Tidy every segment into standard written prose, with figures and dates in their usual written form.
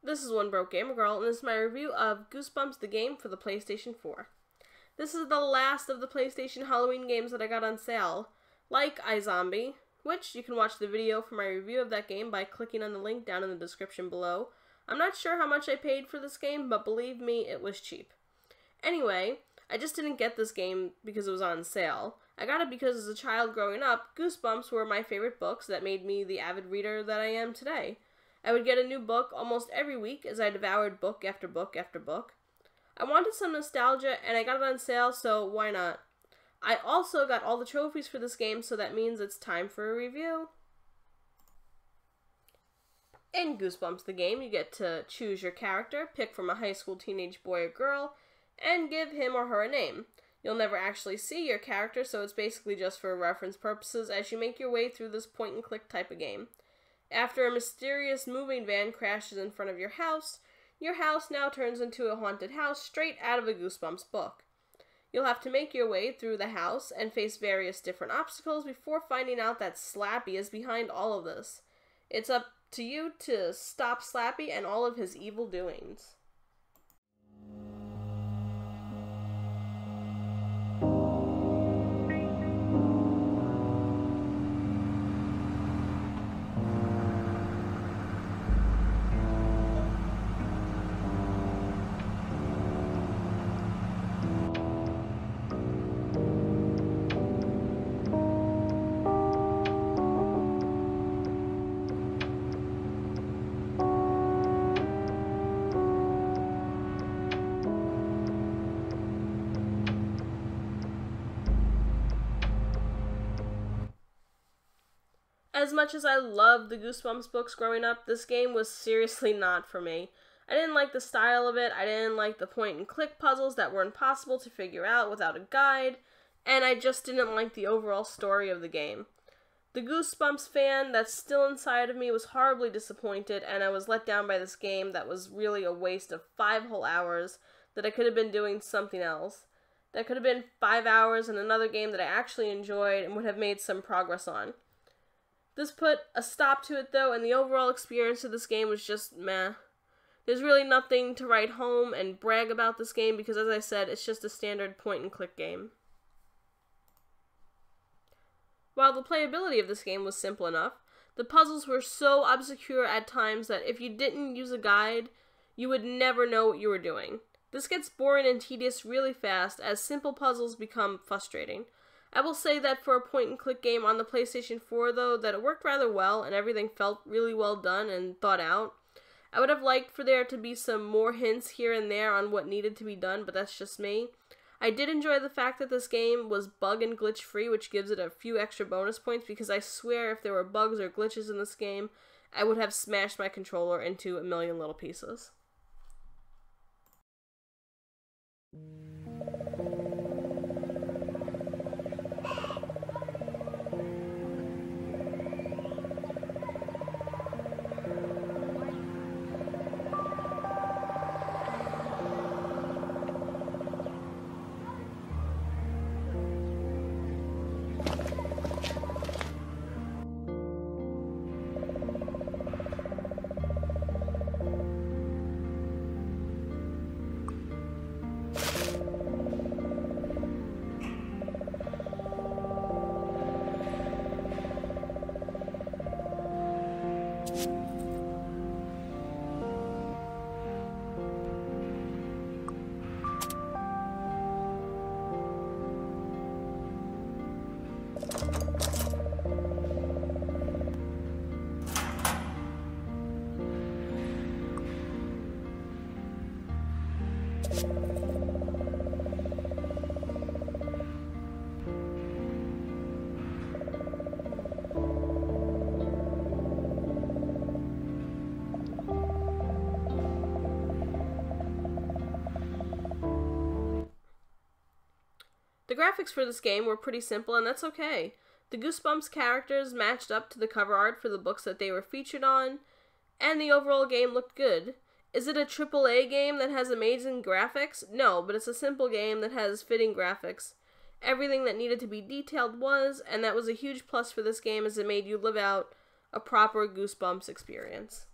This is One Broke Gamer Girl, and this is my review of Goosebumps, the game for the PlayStation 4. This is the last of the PlayStation Halloween games that I got on sale, like iZombie, which you can watch the video for my review of that game by clicking on the link down in the description below. I'm not sure how much I paid for this game, but believe me, it was cheap. Anyway, I just didn't get this game because it was on sale. I got it because as a child growing up, Goosebumps were my favorite books that made me the avid reader that I am today. I would get a new book almost every week as I devoured book after book after book. I wanted some nostalgia and I got it on sale, so why not? I also got all the trophies for this game, so that means it's time for a review. In Goosebumps the game, you get to choose your character, pick from a high school teenage boy or girl, and give him or her a name. You'll never actually see your character, so it's basically just for reference purposes as you make your way through this point-and-click type of game. After a mysterious moving van crashes in front of your house now turns into a haunted house straight out of a Goosebumps book. You'll have to make your way through the house and face various different obstacles before finding out that Slappy is behind all of this. It's up to you to stop Slappy and all of his evil doings. As much as I loved the Goosebumps books growing up, this game was seriously not for me. I didn't like the style of it, I didn't like the point-and-click puzzles that were impossible to figure out without a guide, and I just didn't like the overall story of the game. The Goosebumps fan that's still inside of me was horribly disappointed, and I was let down by this game that was really a waste of 5 whole hours that I could have been doing something else. That could have been 5 hours in another game that I actually enjoyed and would have made some progress on. This put a stop to it though, and the overall experience of this game was just meh. There's really nothing to write home and brag about this game because, as I said, it's just a standard point-and-click game. While the playability of this game was simple enough, the puzzles were so obscure at times that if you didn't use a guide, you would never know what you were doing. This gets boring and tedious really fast as simple puzzles become frustrating. I will say that for a point-and-click game on the PlayStation 4, though, that it worked rather well and everything felt really well done and thought out. I would have liked for there to be some more hints here and there on what needed to be done, but that's just me. I did enjoy the fact that this game was bug and glitch free, which gives it a few extra bonus points, because I swear if there were bugs or glitches in this game, I would have smashed my controller into a million little pieces. The graphics for this game were pretty simple, and that's okay. The Goosebumps characters matched up to the cover art for the books that they were featured on, and the overall game looked good. Is it a AAA game that has amazing graphics? No, but it's a simple game that has fitting graphics. Everything that needed to be detailed was, and that was a huge plus for this game as it made you live out a proper Goosebumps experience.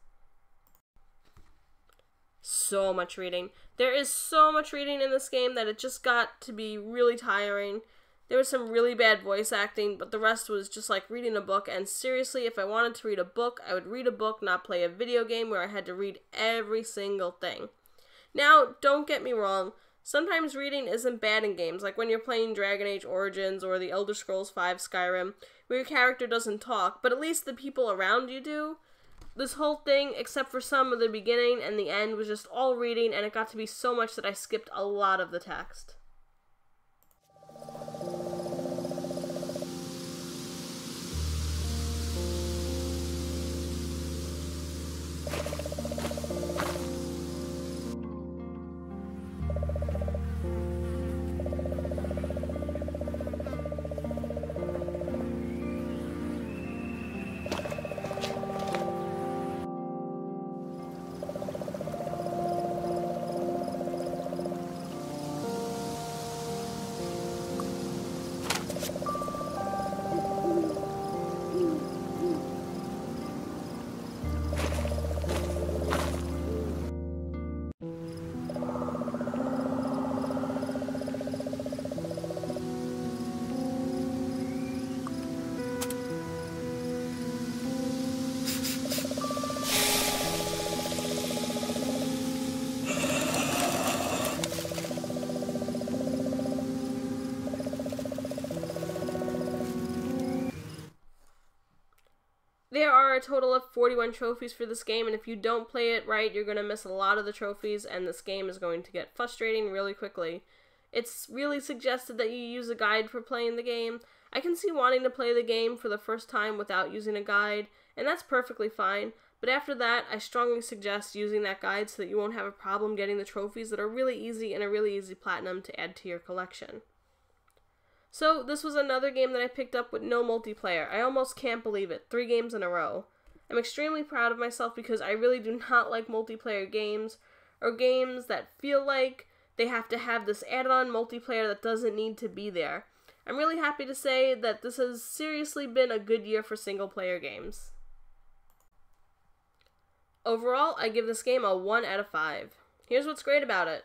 so much reading. There is so much reading in this game that it just got to be really tiring. There was some really bad voice acting, but the rest was just like reading a book, and seriously, if I wanted to read a book, I would read a book, not play a video game where I had to read every single thing. Now, don't get me wrong, sometimes reading isn't bad in games, like when you're playing Dragon Age Origins or The Elder Scrolls V Skyrim, where your character doesn't talk, but at least the people around you do. This whole thing, except for some of the beginning and the end, was just all reading, and it got to be so much that I skipped a lot of the text. There are a total of 41 trophies for this game, and if you don't play it right, you're going to miss a lot of the trophies, and this game is going to get frustrating really quickly. It's really suggested that you use a guide for playing the game. I can see wanting to play the game for the first time without using a guide, and that's perfectly fine, but after that, I strongly suggest using that guide so that you won't have a problem getting the trophies that are really easy and a really easy platinum to add to your collection. So, this was another game that I picked up with no multiplayer. I almost can't believe it. 3 games in a row. I'm extremely proud of myself because I really do not like multiplayer games, or games that feel like they have to have this added-on multiplayer that doesn't need to be there. I'm really happy to say that this has seriously been a good year for single-player games. Overall, I give this game a 1 out of 5. Here's what's great about it.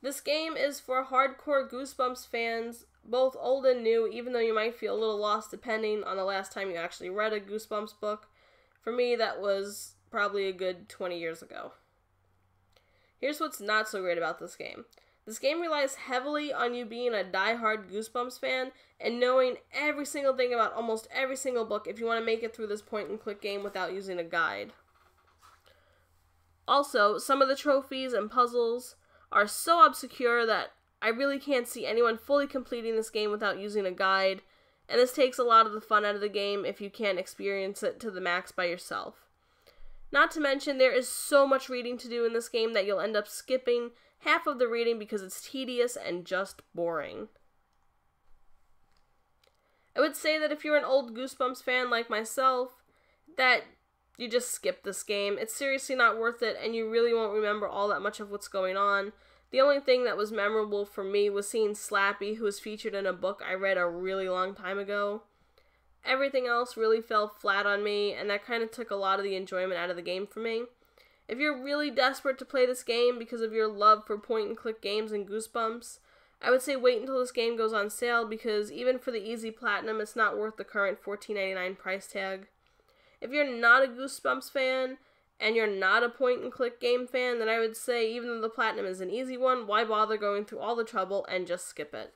This game is for hardcore Goosebumps fans, both old and new, even though you might feel a little lost depending on the last time you actually read a Goosebumps book. For me, that was probably a good 20 years ago. Here's what's not so great about this game. This game relies heavily on you being a die-hard Goosebumps fan and knowing every single thing about almost every single book if you want to make it through this point-and-click game without using a guide. Also, some of the trophies and puzzles are so obscure that I really can't see anyone fully completing this game without using a guide, and this takes a lot of the fun out of the game if you can't experience it to the max by yourself. Not to mention, there is so much reading to do in this game that you'll end up skipping half of the reading because it's tedious and just boring. I would say that if you're an old Goosebumps fan like myself, that you just skip this game. It's seriously not worth it, and you really won't remember all that much of what's going on. The only thing that was memorable for me was seeing Slappy, who was featured in a book I read a really long time ago. Everything else really fell flat on me, and that kind of took a lot of the enjoyment out of the game for me. If you're really desperate to play this game because of your love for point-and-click games and Goosebumps, I would say wait until this game goes on sale, because even for the easy platinum, it's not worth the current $14.99 price tag. If you're not a Goosebumps fan, and you're not a point-and-click game fan, then I would say even though the platinum is an easy one, why bother going through all the trouble and just skip it.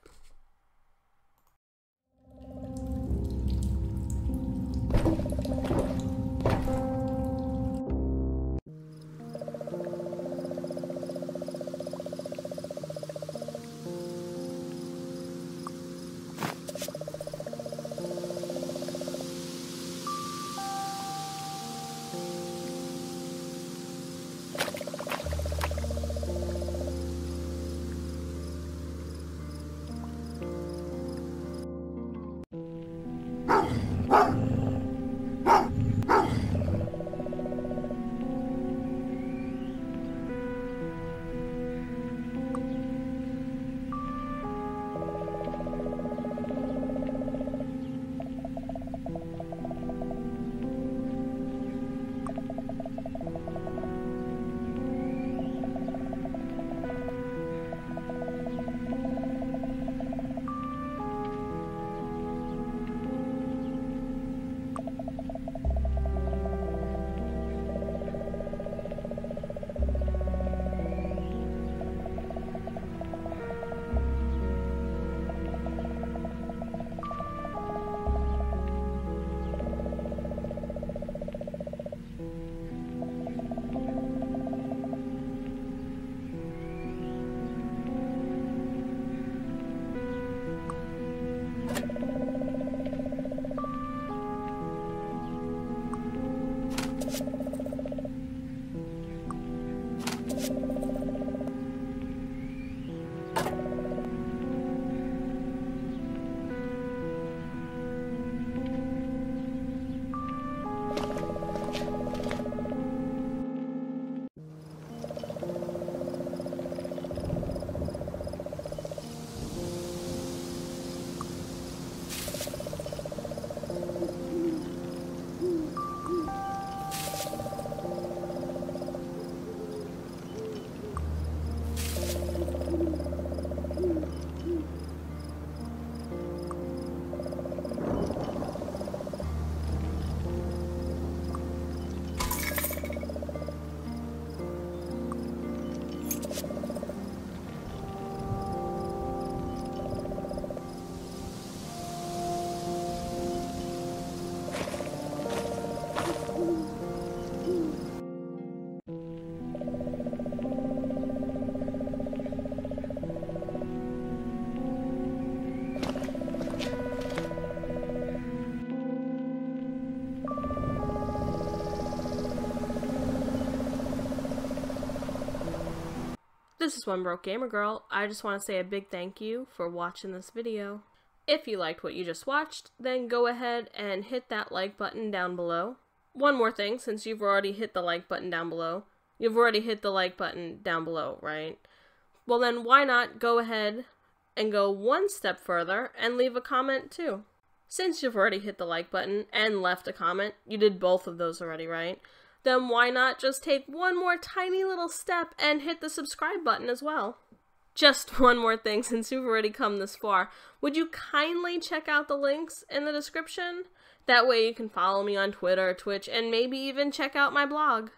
This is One Broke Gamer Girl. I just want to say a big thank you for watching this video. If you liked what you just watched, then go ahead and hit that like button down below. One more thing, since you've already hit the like button down below. You've already hit the like button down below, right? Well then, why not go ahead and go one step further and leave a comment too? Since you've already hit the like button and left a comment, you did both of those already, right? Then why not just take one more tiny little step and hit the subscribe button as well? Just one more thing, since you've already come this far, would you kindly check out the links in the description? That way you can follow me on Twitter, Twitch, and maybe even check out my blog.